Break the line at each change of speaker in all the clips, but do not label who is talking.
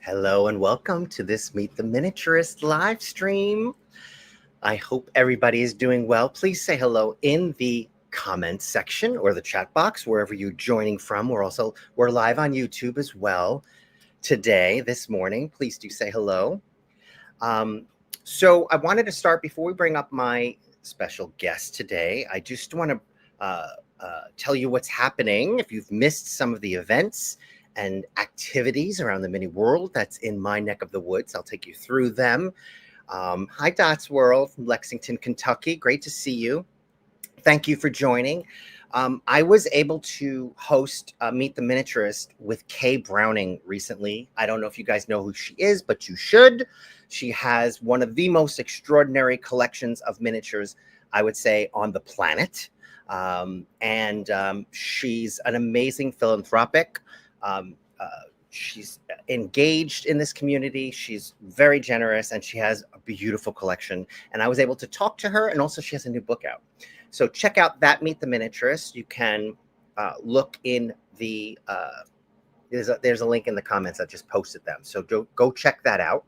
Hello and welcome to this Meet the Miniaturist live stream. I hope everybody is doing well. Please say hello in the comments section or the chat box, wherever you're joining from. We're live on YouTube as well today, this morning. Please do say hello. Um, so I wanted to start before we bring up my special guest today. I just want to tell you what's happening. If you've missed some of the events and activities around the mini world that's in my neck of the woods, I'll take you through them. Hi, Dots World from Lexington, Kentucky. Great to see you. Thank you for joining. I was able to host Meet the Miniaturist with Kay Browning recently. I don't know if you guys know who she is, but you should. She has one of the most extraordinary collections of miniatures, I would say, on the planet. She's an amazing philanthropic. She's engaged in this community. She's very generous and she has a beautiful collection. And I was able to talk to her, and also she has a new book out. So check out that Meet the Miniaturist. You can look in the, there's a link in the comments. I just posted them. So go check that out.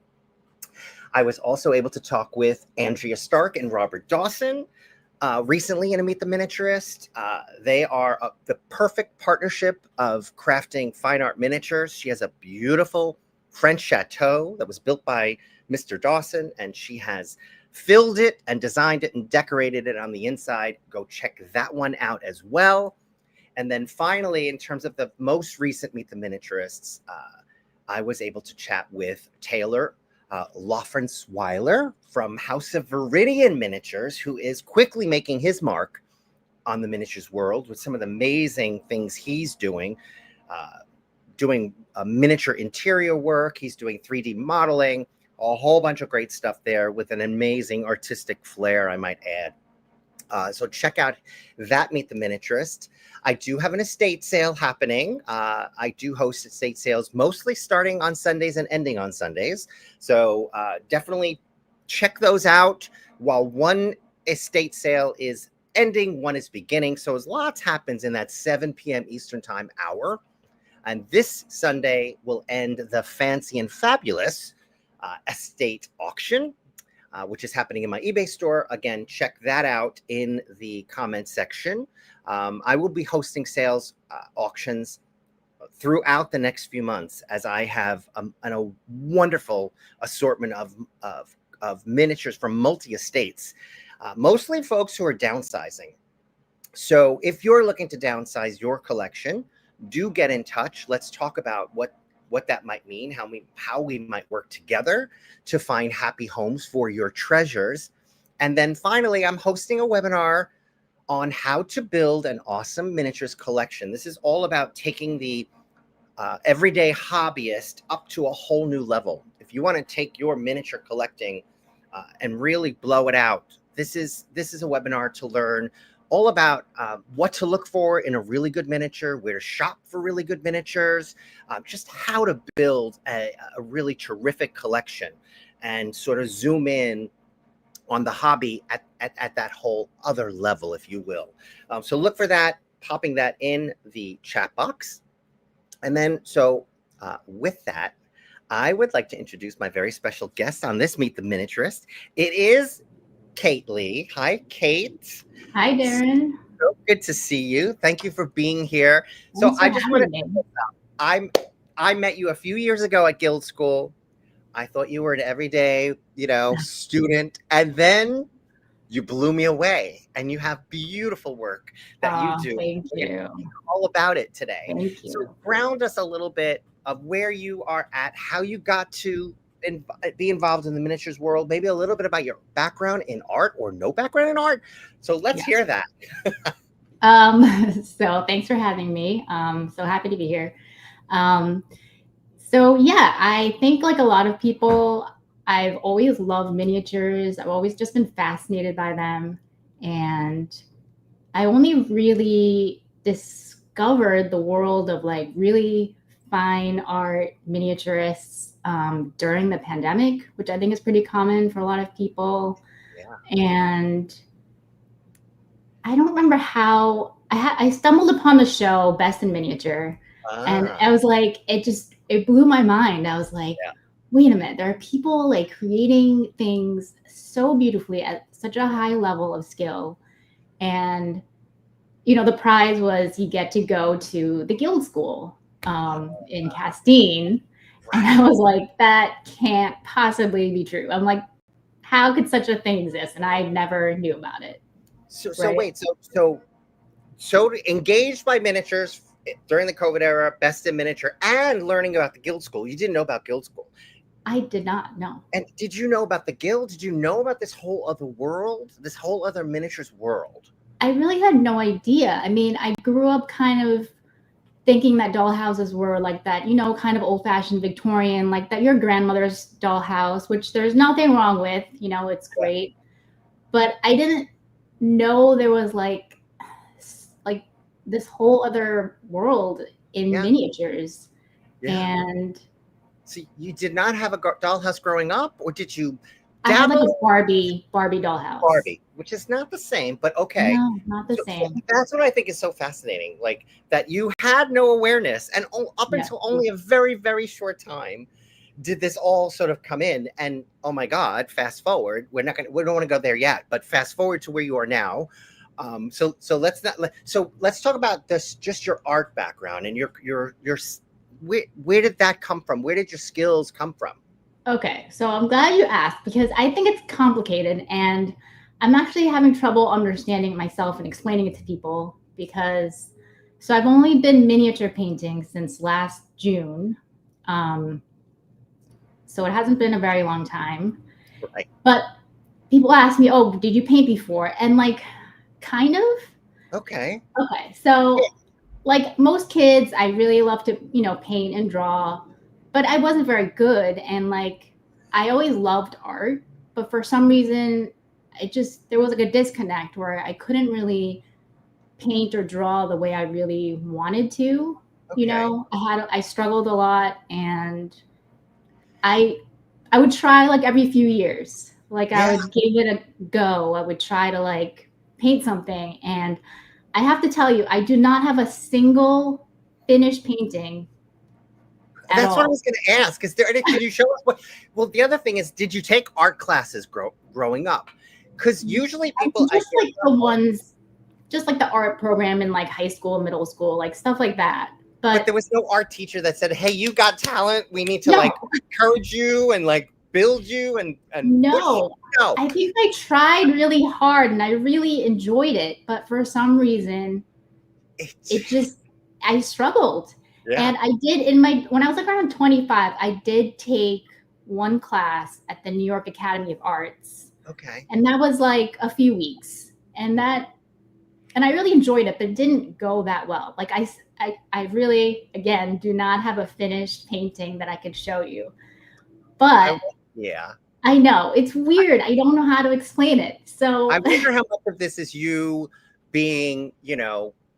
I was also able to talk with Andrea Stark and Robert Dawson recently in a Meet the Miniaturist. They are the perfect partnership of crafting fine art miniatures. She has a beautiful French chateau that was built by Mr. Dawson, and she has filled it and designed it and decorated it on the inside. Go check that one out as well. And then finally, in terms of the most recent Meet the Miniaturists, I was able to chat with Taylor Loffrensweiler from House of Viridian Miniatures, who is quickly making his mark on the miniatures world with some of the amazing things he's doing. Doing miniature interior work. He's doing 3D modeling, a whole bunch of great stuff there with an amazing artistic flair, I might add. So check out that Meet the Miniaturist. I do have an estate sale happening. I do host estate sales, mostly starting on Sundays and ending on Sundays. So definitely check those out. While one estate sale is ending, one is beginning. So as lots happens in that 7 p.m. Eastern Time hour. And this Sunday will end the Fancy and Fabulous estate auction, which is happening in my eBay store. Again, check that out in the comment section. I will be hosting sales auctions throughout the next few months, as I have a wonderful assortment of miniatures from multi-estates, mostly folks who are downsizing. So if you're looking to downsize your collection, do get in touch. Let's talk about what that might mean, how we might work together to find happy homes for your treasures. And then finally, I'm hosting a webinar on how to build an awesome miniatures collection. This is all about taking the everyday hobbyist up to a whole new level. If you want to take your miniature collecting and really blow it out, this is a webinar to learn all about what to look for in a really good miniature, where to shop for really good miniatures, just how to build a really terrific collection and sort of zoom in on the hobby at that whole other level, if you will. So look for that, popping that in the chat box. And then, with that, I would like to introduce my very special guest on this Meet the Miniaturist. It is Kate Lee. Hi, Kate.
Hi, Darren.
So good to see you. Thank you for being here.
Thanks
So I
for
just want
having
to,
me.
I met you a few years ago at Guild School. I thought you were an everyday, student, and then you blew me away. And you have beautiful work that you do.
Thank
We're
you.
gonna talk all about it today.
Thank
So
you.
ground us a little bit of where you are at, how you got to be involved in the miniatures world, maybe a little bit about your background in art or no background in art. So let's hear that.
So thanks for having me. So happy to be here. So yeah, I think like a lot of people, I've always loved miniatures. I've always just been fascinated by them. And I only really discovered the world of like really fine art miniaturists during the pandemic, which I think is pretty common for a lot of people.
Yeah.
And I don't remember how I stumbled upon the show Best in Miniature, and I was like, it it blew my mind. I was like,
Yeah.
wait a minute, there are people like creating things so beautifully at such a high level of skill. And, the prize was you get to go to the guild school in Castine. And I
Right.
was like, that can't possibly be true. I'm like, how could such a thing exist? And I never knew about it.
So
Right.
wait, so engaged by miniatures during the COVID era, best in miniature, and learning about the guild school. You didn't know about guild school.
I did not know.
And did you know about the guild? Did you know about this whole other world, this whole other miniatures world?
I really had no idea. I mean, I grew up kind of thinking that dollhouses were like that, kind of old fashioned Victorian, like that your grandmother's dollhouse, which there's nothing wrong with, it's
Yeah.
great. But I didn't know there was like this whole other world in
Yeah.
miniatures.
Yeah.
And
So you did not have a dollhouse growing up, or did you
I had like a
dabble?
Barbie dollhouse.
Barbie, which is not the same, but okay.
No, not the
So
same.
that's what I think is so fascinating, like that you had no awareness, and up
Yeah.
until only a very, very short time did this all sort of come in. And oh my God, fast forward. We don't want to go there yet, but fast forward to where you are now. So let's talk about this, just your art background and your where did that come from? Where did your skills come from?
Okay, so I'm glad you asked because I think it's complicated and I'm actually having trouble understanding it myself and explaining it to people because so I've only been miniature painting since last June. Um, so it hasn't been a very long time.
Right.
But people ask me, "Oh, did you paint before?" And like kind of.
Okay.
Okay, so like most kids, I really love to, paint and draw, but I wasn't very good. And like, I always loved art, but for some reason, there was like a disconnect where I couldn't really paint or draw the way I really wanted to.
Okay.
I struggled a lot and I, I would try like every few years, like I
Yeah.
would give it a go. I would try to like paint something and I have to tell you, I do not have a single finished painting at
That's what I
all.
was going to ask. Is there any? Can you show us what? Well, the other thing is, did you take art classes growing up? Because usually people I
Just
hear
like the ones, just like the art program in like high school, middle school, like stuff like that.
but
But
there was no art teacher that said, "Hey, you got talent. We need to like
no,
encourage you and like build you and push you."
no.
No.
I think I tried really hard and I really enjoyed it, but for some reason,
It's,
it just I struggled.
yeah.
And I did in my when I was like around 25, I did take one class at the New York Academy of Arts.
Okay.
And that was like a few weeks. And I really enjoyed it, but it didn't go that well. Like I really again do not have a finished painting that I could show you.
I
But
yeah.
I know it's weird. I don't know how to explain it.
I
So
wonder how much of this is you being,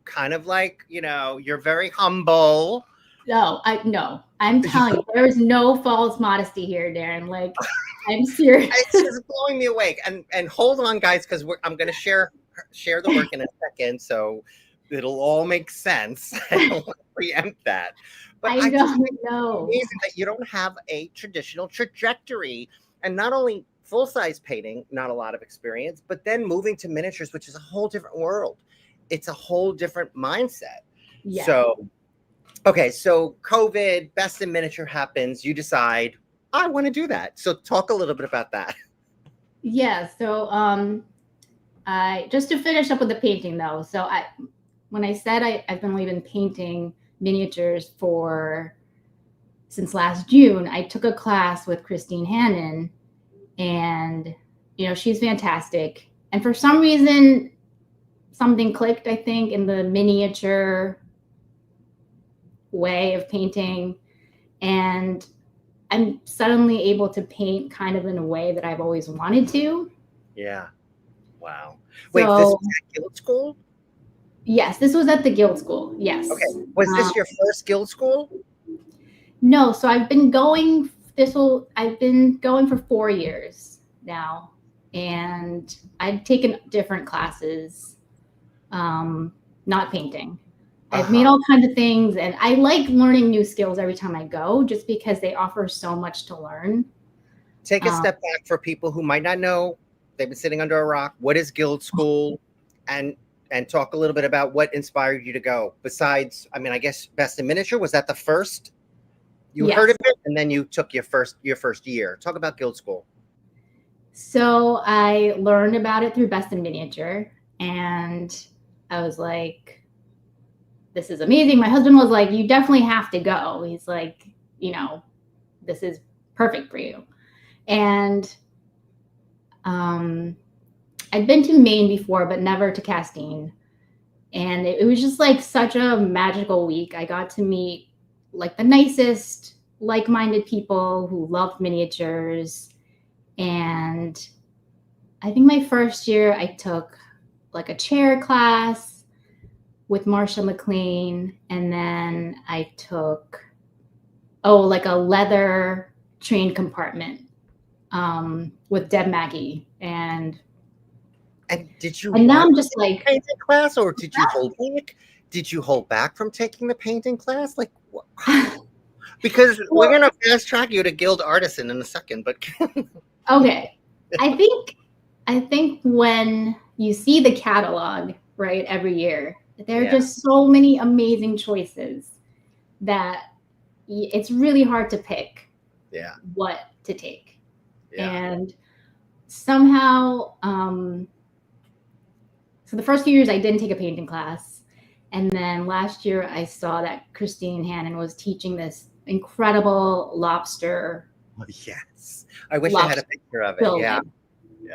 kind of like, you're very humble.
no, I'm telling you, there is no false modesty here, Darren. Like I'm serious.
It's just blowing me away. And hold on, guys, because I'm going to share the work in a second, so it'll all make sense. I don't want to preempt that, but
I
I just
don't
think it's
know.
amazing that you don't have a traditional trajectory, and not only full size painting, not a lot of experience, but then moving to miniatures, which is a whole different world. It's a whole different mindset.
Yeah.
So, okay, so COVID, best in miniature happens. You decide I want to do that. So talk a little bit about that.
Yeah. So I just to finish up with the painting though. So when I said I've only been painting miniatures for since last June, I took a class with Christine Hannon, and she's fantastic. And for some reason, something clicked. I think in the miniature way of painting, and I'm suddenly able to paint kind of in a way that I've always wanted to.
Yeah. Wow. Wait, this was
So
at Guild School?
yes, this was at the Guild School.
Okay.
Yes.
Was this your first Guild School?
No, so I've been going for 4 years now, and I'd taken different classes, not painting. I've made all kinds of things, and I like learning new skills every time I go, just because they offer so much to learn.
Take a step back for people who might not know. They've been sitting under a rock. What is Guild School? And talk a little bit about what inspired you to go. Besides, I mean, I guess Best in Miniature, was that the first you heard of it, and then you took your first year? Talk about Guild School.
So I learned about it through Best in Miniature, and I was like, this is amazing. My husband was like, you definitely have to go. He's like, this is perfect for you. And I'd been to Maine before, but never to Castine. And it was just like such a magical week. I got to meet like the nicest, like-minded people who loved miniatures. And I think my first year I took like a chair class with Marsha McLean. And then I took, like a leather train compartment with Deb Mackey. And
did you?
And now I'm just like,
painting class, or did you hold back? Did you hold back from taking the painting class? Like, because we're gonna fast track you to Guild Artisan in a second, but
okay. I think when you see the catalog, right, every year, there are just so many amazing choices that it's really hard to pick what to take. And somehow, so the first few years I didn't take a painting class. And then last year I saw that Christine Hannon was teaching this incredible lobster.
Oh, yes. I wish I had a picture of it. Building.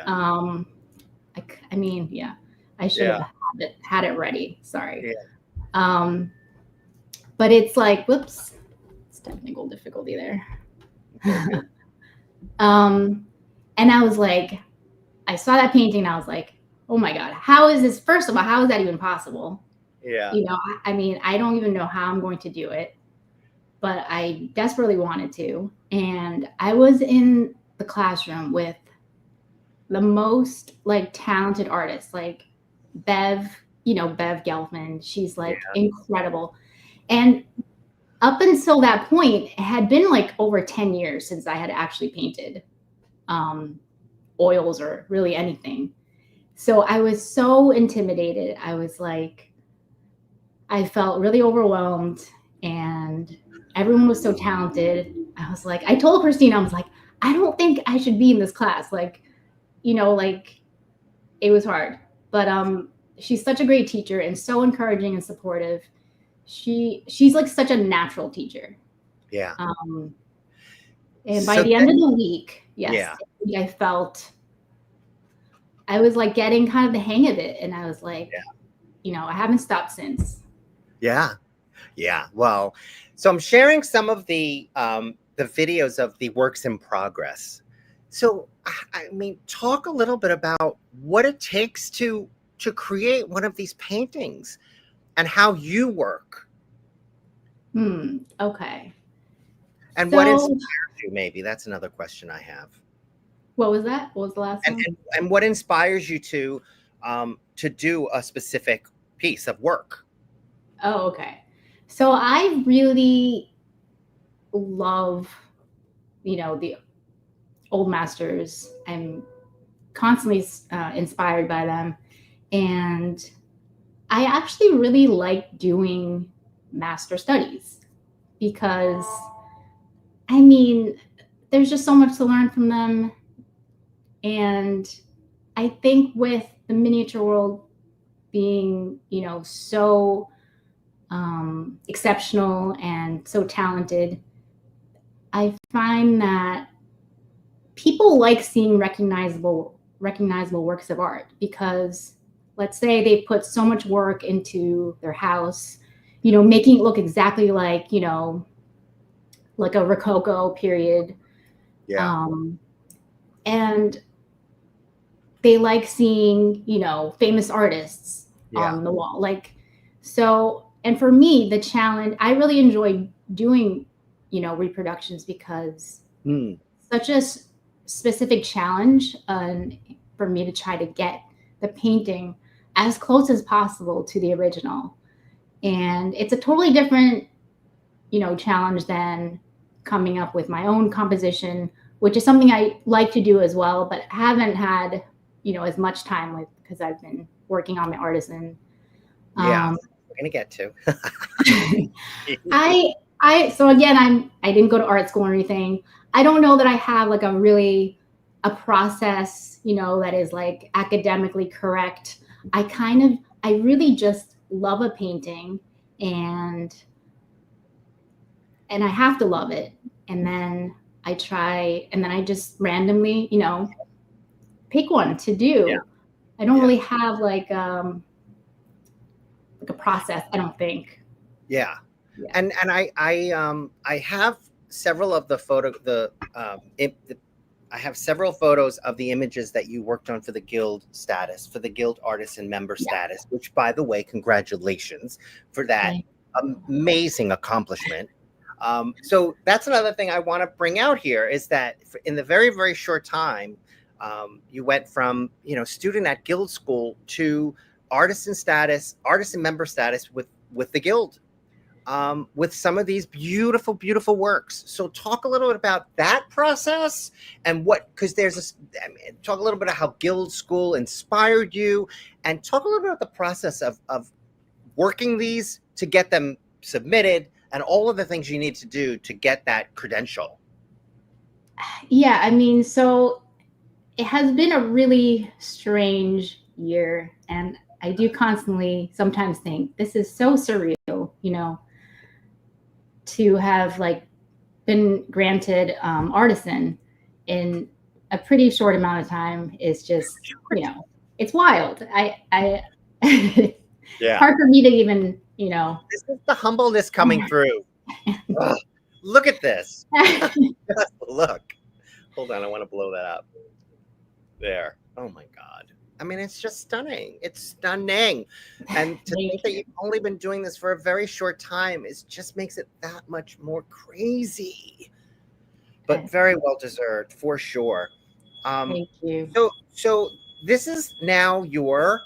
I mean, I should have had it ready. Sorry. But it's like, whoops, it's technical difficulty there. And I was like, I saw that painting and I was like, oh my God, how is this? First of all, how is that even possible? I mean, I don't even know how I'm going to do it, but I desperately wanted to. And I was in the classroom with the most like talented artists, like Bev Gelfman. She's like incredible. And up until that point, it had been like over 10 years since I had actually painted oils or really anything. So I was so intimidated. I was like, I felt really overwhelmed, and everyone was so talented. I was like, I told Christine, I was like, I don't think I should be in this class. Like, like it was hard, but she's such a great teacher and so encouraging and supportive. She's like such a natural teacher. And by the end of the week, I felt I was like getting kind of the hang of it. And I was like, I haven't stopped since.
Yeah. Well, so I'm sharing some of the videos of the works in progress. So, I mean, talk a little bit about what it takes to create one of these paintings and how you work.
Okay.
And what inspires you, maybe? That's another question I have.
What was that? What was the last one?
And what inspires you to do a specific piece of work?
Oh, okay. So I really love, the old masters. I'm constantly inspired by them. And I actually really like doing master studies because, I mean, there's just so much to learn from them. And I think with the miniature world being, so exceptional and so talented, I find that people like seeing recognizable works of art because, let's say they put so much work into their house, making it look exactly like, like a Rococo period. And they like seeing, famous artists on the wall. Like, so, and for me, the challenge, I really enjoy doing, reproductions because such a specific challenge for me to try to get the painting as close as possible to the original. And it's a totally different, challenge than coming up with my own composition, which is something I like to do as well, but haven't had, as much time with because I've been working on my artisan.
Yeah,
Um,
we're gonna get to.
so again, I didn't go to art school or anything. I don't know that I have like a process, that is like academically correct. I really just love a painting, and I have to love it. And then I just randomly, pick one to
Yeah,
do. I don't
yeah,
really have like a process, I don't think.
yeah.
Yeah.
And I have several of the photo the I have several photos of the images that you worked on for the guild status, for the guild artisan member
Yeah.
status, which, by the way, congratulations for that
Okay.
amazing accomplishment. So that's another thing I want to bring out here is that in the very, very short time, you went from, student at guild school to artisan status, artisan member status with the guild, with some of these beautiful, beautiful works. So talk a little bit about that process and because talk a little bit about how guild school inspired you, and talk a little bit about the process of working these to get them submitted and all of the things you need to do to get that credential.
Yeah, so it has been a really strange year, and I do constantly sometimes think this is so surreal, to have like been granted artisan in a pretty short amount of time is just, it's wild. It's
Yeah.
hard for me to even,
This is the humbleness coming through. Ugh, look at this. Just look. Hold on, I want to blow that up. There. Oh my God. I mean, it's just stunning. It's stunning. And to think that you've only been doing this for a very short time just makes it that much more crazy. But very well deserved for sure. Um,
Thank you.
so this is now your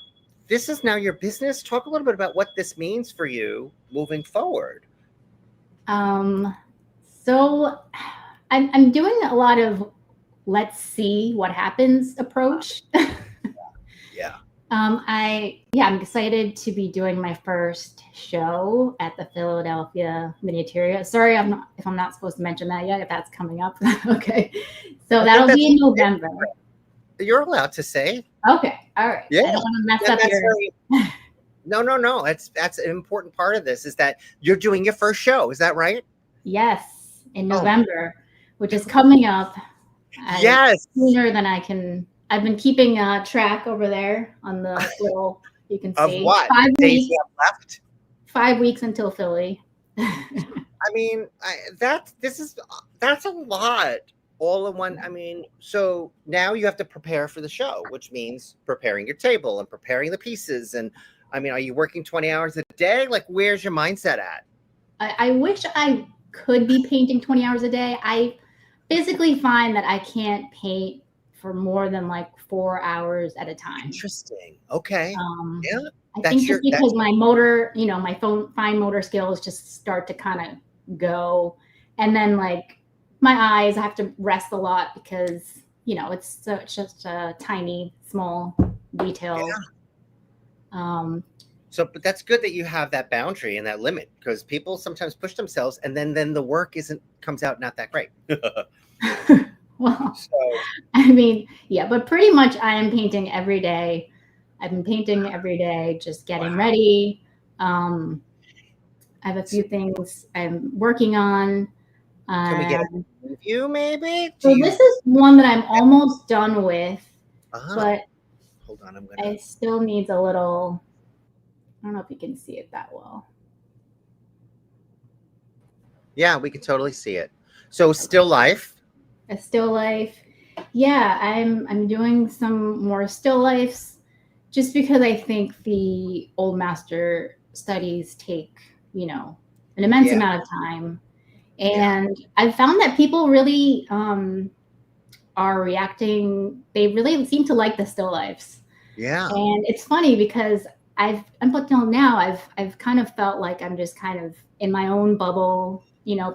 business. Talk a little bit about what this means for you moving forward.
Um, so I'm doing a lot of let's see what happens approach.
Yeah.
I'm excited to be doing my first show at the Philadelphia Miniaturist. Sorry, if I'm not supposed to mention that yet, if that's coming up. Okay. So that'll be in November.
You're allowed to say.
Okay. All right.
Yeah.
I don't want to mess up your.
No. That's an important part of this is that you're doing your first show. Is that right?
Yes, in November, which is coming up.
Yes.
Sooner than I can. I've been keeping track over there on the little. You can
Of
see
what
5
days
weeks.
you have left.
5 weeks until Philly.
I mean, that's a lot all in one. I mean, so now you have to prepare for the show, which means preparing your table and preparing the pieces. And I mean, are you working 20 hours a day? Like, where's your mindset at?
I wish I could be painting 20 hours a day. I physically find that I can't paint for more than like 4 hours at a time.
Interesting. Okay. Yeah.
I think just because my motor, my fine motor skills just start to kind of go. And then like my eyes, I have to rest a lot because, it's just a tiny, small detail.
Yeah. But that's good that you have that boundary and that limit, because people sometimes push themselves and then the work comes out not that great.
Well, I mean, yeah, but pretty much I am painting every day. I've been painting every day, just getting ready. I have a few things I'm working on.
Can we get a review maybe?
So this is one that I'm almost done with, but
hold on,
it still needs a little. I don't know if you can see it that well.
Yeah, we can totally see it. So still life.
A still life. Yeah, I'm doing some more still lifes just because I think the old master studies take, an immense amount of time. And I've found that people really are reacting. They really seem to like the still lifes.
Yeah.
And it's funny because until now, I've kind of felt like I'm just kind of in my own bubble,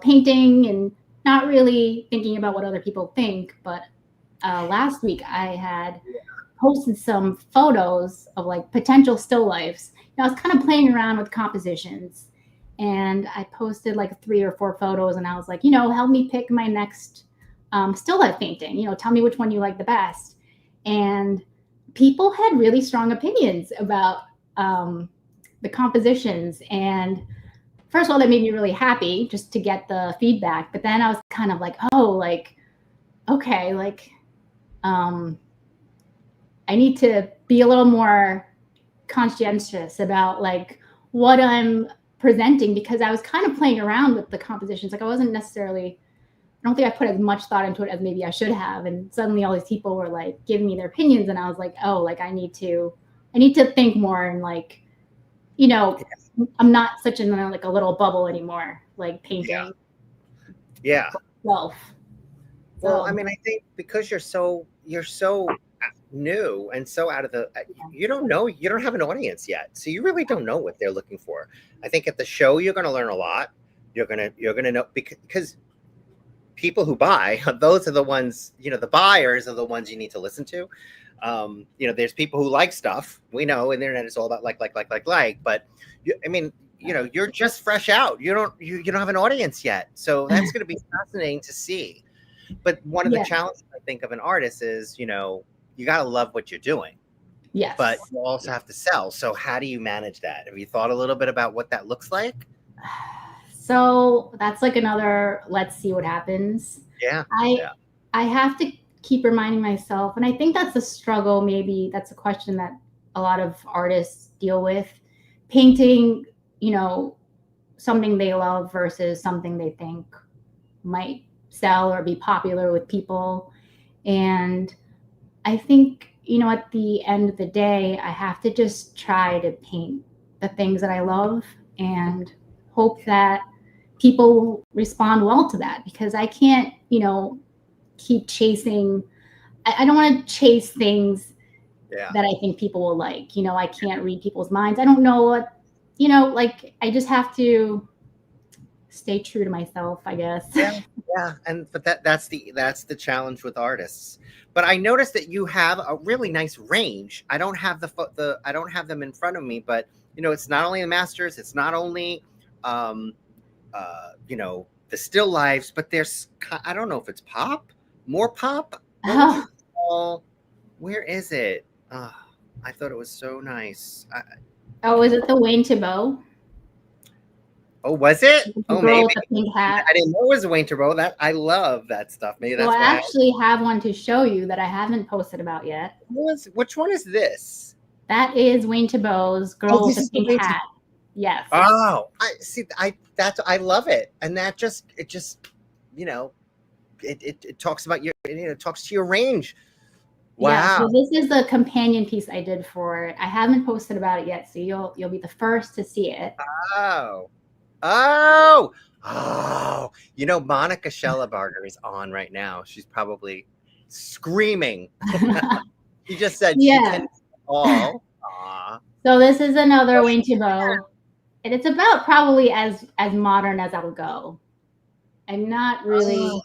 painting and not really thinking about what other people think. But last week I had posted some photos of like potential still lifes. I was kind of playing around with compositions, and I posted like 3 or 4 photos, and I was like, help me pick my next still life painting. Tell me which one you like the best. And people had really strong opinions about the compositions. And first of all, that made me really happy just to get the feedback. But then I was kind of like, oh, like, okay, like, I need to be a little more conscientious about like what I'm presenting, because I was kind of playing around with the compositions. Like I wasn't necessarily, I don't think I put as much thought into it as maybe I should have. And suddenly all these people were like giving me their opinions, and I was like, oh, like I need to think more, and like, I'm not such in like a little bubble anymore, like painting.
Yeah.
Self.
Well, I mean, I think because you're so new and so out of the, you don't have an audience yet, so you really don't know what they're looking for. I think at the show you're going to learn a lot. You're going to know, because people who buy, those are the ones, the buyers are the ones you need to listen to. There's people who like stuff. We know, and the internet is all about like, but I mean, you're just fresh out. You don't have an audience yet, so that's going to be fascinating to see. But one of the challenges I think of an artist is, you got to love what you're doing.
Yes.
But you also have to sell. So how do you manage that? Have you thought a little bit about what that looks like?
So that's like another, let's see what happens.
Yeah.
I have to keep reminding myself, and I think that's a struggle. Maybe that's a question that a lot of artists deal with, painting, something they love versus something they think might sell or be popular with people. And I think, at the end of the day, I have to just try to paint the things that I love and hope that people respond well to that, because I can't, keep chasing. I don't want to chase things that I think people will like. I can't read people's minds. I don't know what, like I just have to stay true to myself, I guess.
Yeah. But that's the challenge with artists. But I noticed that you have a really nice range. I don't have I don't have them in front of me, but it's not only the masters, it's not only the still lives, but there's, I don't know if it's more pop. Where is it? I thought it was so nice.
Is it the Wayne Thibault?
Oh, was it? Oh, maybe.
With the pink hat.
I didn't know it was Wayne Thibault. I love that stuff. Maybe that's why.
I actually have one to show you that I haven't posted about yet.
Which one is this?
That is Wayne Thibault's Girl with the Pink Hat. Yes.
Oh, I see. I love it, and it talks about your, it talks to your range. Wow.
Yeah, so this is the companion piece I did for it. I haven't posted about it yet, so you'll be the first to see it.
Oh, Monica Schellabarger is on right now. She's probably screaming. She just said she can all.
So this is another Wayne Thibault, and it's about probably as modern as I'll go. I'm not really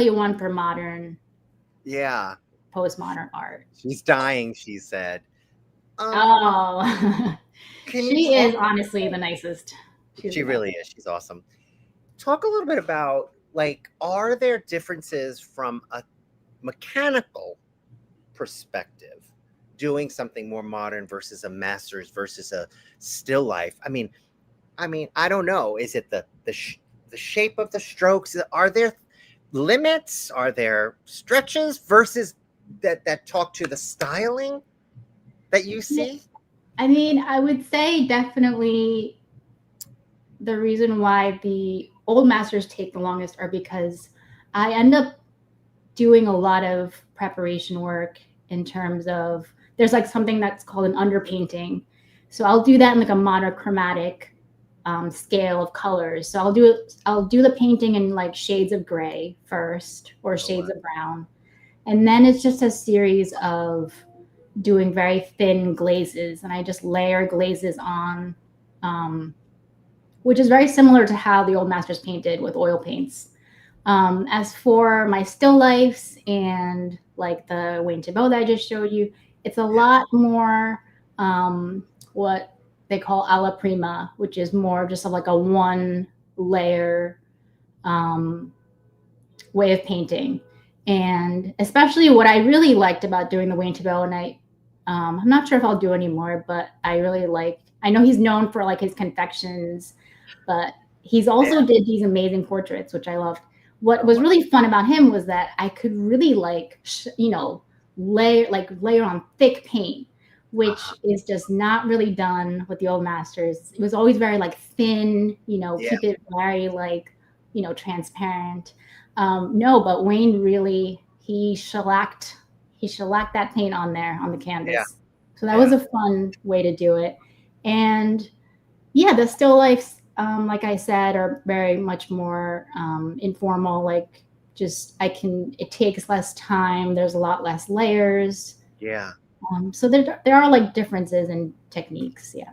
one for modern.
Yeah.
Postmodern art.
She's dying, she said.
She is honestly the nicest.
She really is. She's awesome. Talk a little bit about, like, are there differences from a mechanical perspective doing something more modern versus a master's versus a still life? I mean, I don't know. Is it the shape of the strokes? Are there limits? Are there stretches versus that talk to the styling that you see?
I mean, I would say definitely the reason why the old masters take the longest are because I end up doing a lot of preparation work in terms of, there's like something that's called an underpainting. So I'll do that in like a monochromatic scale of colors. So I'll do the painting in like shades of gray first, or shades of brown. And then it's just a series of doing very thin glazes, and I just layer glazes on, which is very similar to how the old masters painted with oil paints. As for my still lifes and like the Wayne Thibault that I just showed you, it's a
Yeah.
lot more what they call alla prima, which is more just like a one layer um, way of painting. And especially what I really liked about doing the Wayne Thibault, and I'm not sure if I'll do anymore, but I really like. I know he's known for like his confections, but he's
Yeah.
also did these amazing portraits, which I loved. What
Oh,
was
wow.
really fun about him was that I could really like, layer on thick paint, which is just not really done with the old masters. It was always very like thin,
Yeah.
keep it very like, transparent. No, but Wayne really he shellacked that paint on there on the
Yeah.
canvas. So that was
Yeah.
a fun way to do it. And yeah, the still lifes, like I said, are very much more informal. Like just it takes less time. There's a lot less layers.
Yeah.
So there are like differences in techniques. Yeah.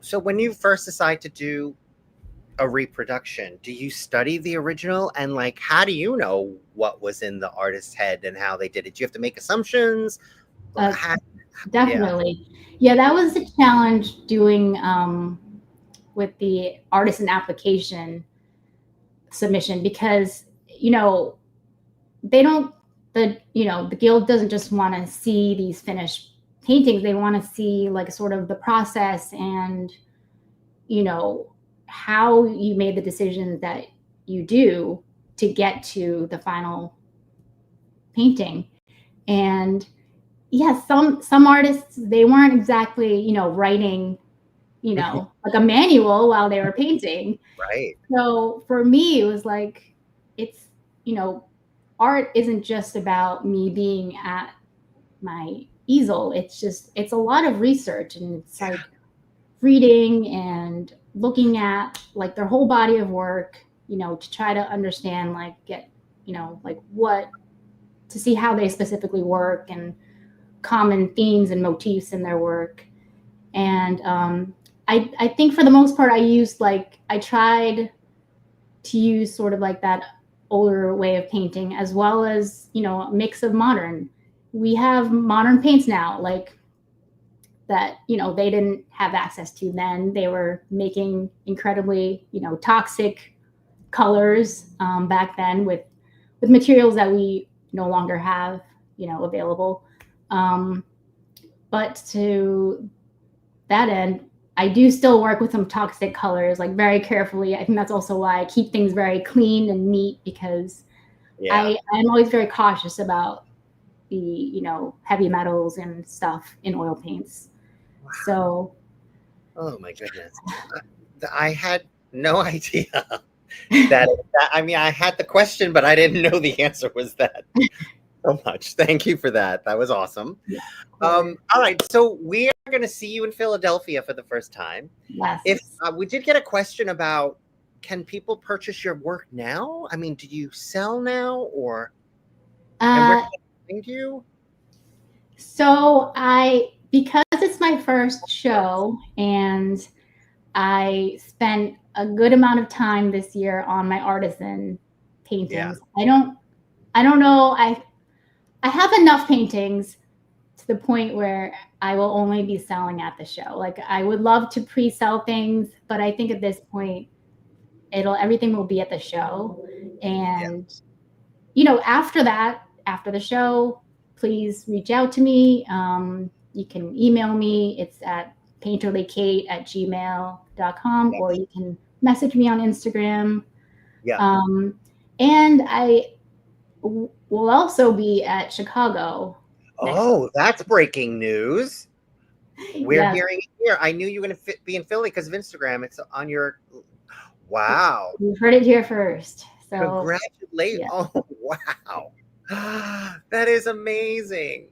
So when you first decide to do a reproduction, do you study the original, and like how do you know what was in the artist's head and how they did it? Do you have to make assumptions?
Uh,
How, yeah.
Definitely. Yeah, that was a challenge doing with the artisan application submission because they don't the guild doesn't just want to see these finished paintings. They want to see like sort of the process and you know how you made the decisions that you do to get to the final painting. And yeah, some artists, they weren't exactly writing like a manual while they were painting.
Right.
So for me, it was like, it's, you know, art isn't just about me being at my easel. It's a lot of research, and it's like reading and looking at like their whole body of work, to try to understand, like, get, like what, to see how they specifically work and common themes and motifs in their work. And I think for the most part, I tried to use sort of like that older way of painting as well as a mix of modern. We have modern paints now, like that they didn't have access to then. They were making incredibly toxic colors back then with materials that we no longer have available. Um, but to that end, I do still work with some toxic colors, like very carefully. I think that's also why I keep things very clean and neat, because
Yeah.
I'm always very cautious about the heavy metals and stuff in oil paints.
Wow.
So
Oh my goodness. I had no idea that. I mean, I had the question, but I didn't know the answer was that. So much. Thank you for that. That was awesome.
yeah, of course.
All right. So we are going to see you in Philadelphia for the first time. If
Yes.
we did get a question about, can people purchase your work now? I mean, do you sell now, or and where
Uh,
can they find you?
so because it's my first show, and I spent a good amount of time this year on my artisan
Yeah.
paintings. I don't know. I have enough paintings to the point where I will only be selling at the show. Like, I would love to pre-sell things, but I think at this point everything will be at the show.
Yeah.
And after that, after the show, please reach out to me. You can email me. It's at painterlykate@gmail.com,
Yeah.
or you can message me on Instagram.
Yeah.
Um, and will also be at Chicago next month.
Oh, that's breaking news. We're
Yes,
hearing it here. I knew you were going to be in Philly because of Instagram. It's on your. Wow.
you've heard it here first. So
Congratulations.
yeah,
Oh, wow. That is amazing.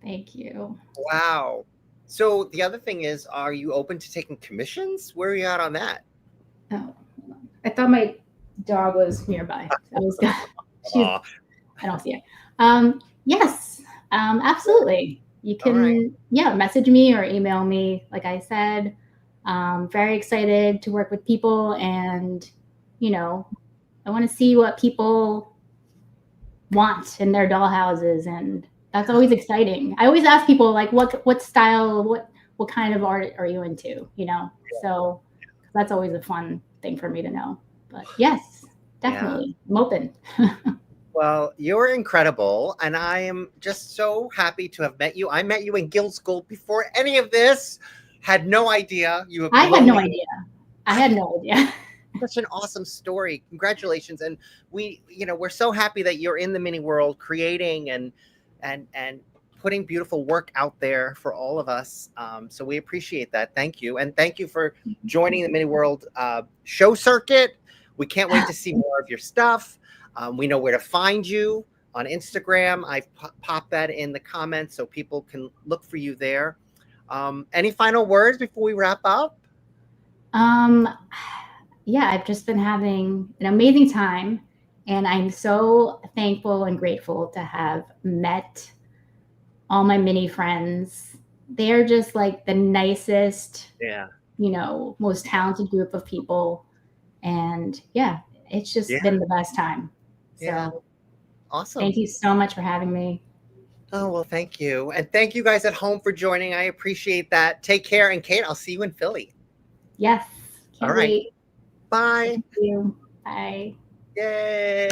thank you.
Wow. So the other thing is, are you open to taking commissions? Where are you at on that?
Oh, hold on. I thought my dog was nearby. I was she's
Aw,
I don't see it. Yes, absolutely. you
All right.
can, yeah, message me or email me. Like I said, very excited to work with people, and you know, I want to see what people want in their doll houses, and that's always exciting. I always ask people like, what style, what kind of art are you into? You know, so that's always a fun thing for me to know. But yes,
Yeah.
definitely, I'm open.
Well, you're incredible, and I am just so happy to have met you. I met you in Guild School before any of this. Had no idea. You have
I had
blown
no
me.
idea. I had no idea.
Such an awesome story. Congratulations. And we're so happy that you're in the mini world creating and putting beautiful work out there for all of us. So we appreciate that. Thank you. And thank you for joining the mini world show circuit. We can't wait to see more of your stuff. We know where to find you on Instagram. I've popped that in the comments so people can look for you there. Any final words before we wrap up?
Um, yeah, I've just been having an amazing time, and I'm so thankful and grateful to have met all my mini friends. They're just like the nicest,
Yeah.
most talented group of people. And yeah, it's
Yeah.
just been the best time.
Yeah.
So thank
Awesome.
you so much for having me.
Oh, well, thank you. And thank you guys at home for joining. I appreciate that. Take care. And Kate, I'll see you in Philly.
Yes,
All
can't
right.
wait.
Bye.
Thank you. Bye.
Yay.